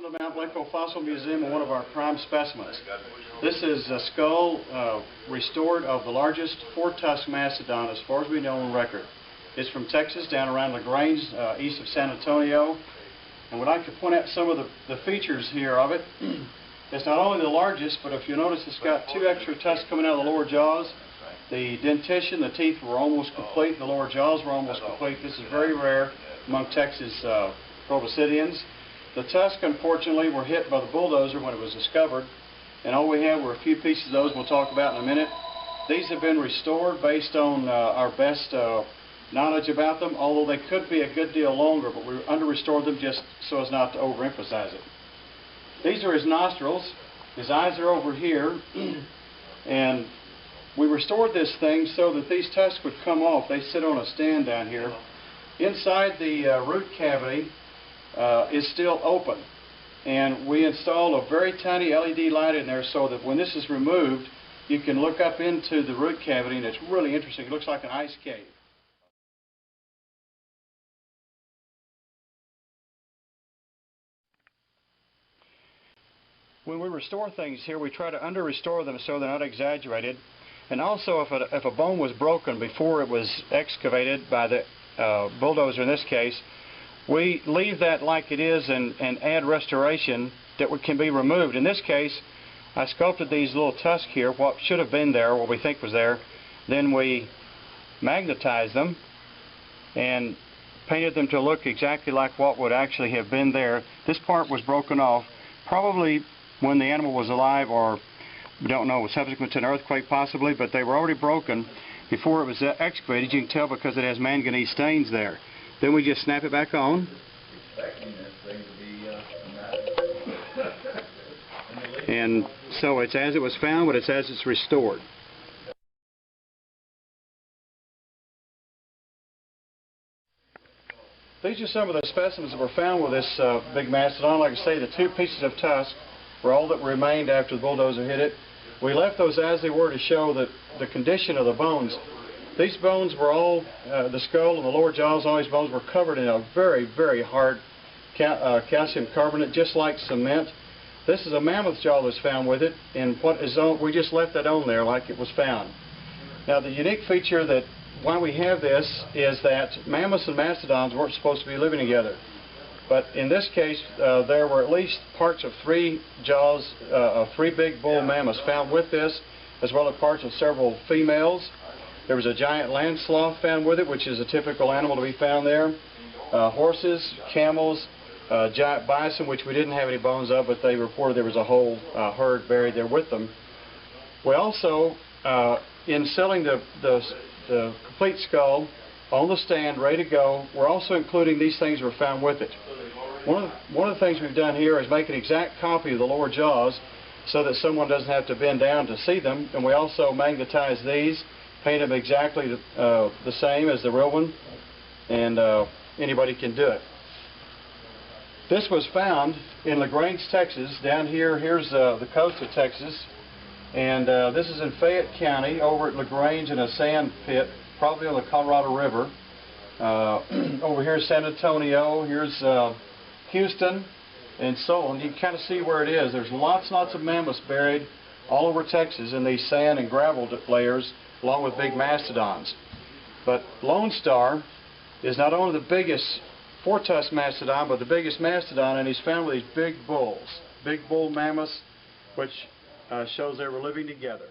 Welcome to Blanco Fossil Museum and one of our prime specimens. This is a skull restored of the largest four-tusked mastodon as far as we know on record. It's from Texas, down around LaGrange, east of San Antonio. And we'd like to point out some of the features here of it. It's not only the largest, but if you notice, it's got two extra tusks coming out of the lower jaws. The dentition, the teeth were almost complete. The lower jaws were almost complete. This is very rare among Texas proboscideans. The tusks, unfortunately, were hit by the bulldozer when it was discovered, and all we have were a few pieces of those we'll talk about in a minute. These have been restored based on our best knowledge about them, although they could be a good deal longer, but we under-restored them just so as not to overemphasize it. These are his nostrils. His eyes are over here, and we restored this thing so that these tusks would come off. They sit on a stand down here. Inside the root cavity is still open, and we installed a very tiny LED light in there so that when this is removed you can look up into the root cavity, and it's really interesting. It looks like an ice cave. When we restore things here, we try to under-restore them so they're not exaggerated, and also if a bone was broken before it was excavated by the bulldozer in this case, we leave that like it is and add restoration that can be removed. In this case, I sculpted these little tusks here, what should have been there, what we think was there. Then we magnetized them and painted them to look exactly like what would actually have been there. This part was broken off, probably when the animal was alive, or we don't know, subsequent to an earthquake possibly, but they were already broken before it was excavated. You can tell because it has manganese stains there. Then we just snap it back on. And so it's as it was found, but it's as it's restored. These are some of the specimens that were found with this big mastodon. Like I say, the two pieces of tusk were all that remained after the bulldozer hit it. We left those as they were to show that the condition of the bones. These bones were all, the skull and the lower jaws, all these bones were covered in a very, very hard calcium carbonate, just like cement. This is a mammoth jaw that's found with it, and what is on, we just left that on there like it was found. Now, the unique feature that why we have this is that mammoths and mastodons weren't supposed to be living together. But in this case, there were at least parts of three jaws of three big bull mammoths found with this, as well as parts of several females. There was a giant land sloth found with it, which is a typical animal to be found there. Horses, camels, giant bison, which we didn't have any bones of, but they reported there was a whole herd buried there with them. We also, in selling the complete skull on the stand, ready to go, we're also including these things that were found with it. One of the things we've done here is make an exact copy of the lower jaws so that someone doesn't have to bend down to see them, and we also magnetize these, paint them exactly the same as the real one, and anybody can do it. This was found in LaGrange, Texas. Down here, here's the coast of Texas, and this is in Fayette County over at LaGrange in a sand pit, probably on the Colorado River. Over here is San Antonio, here's Houston, and so on. You can kind of see where it is. There's lots and lots of mammoths buried all over Texas in these sand and gravel layers, along with big mastodons. But Lone Star is not only the biggest four-tusked mastodon, but the biggest mastodon, and he's found with these big bulls, big bull mammoths, which shows they were living together.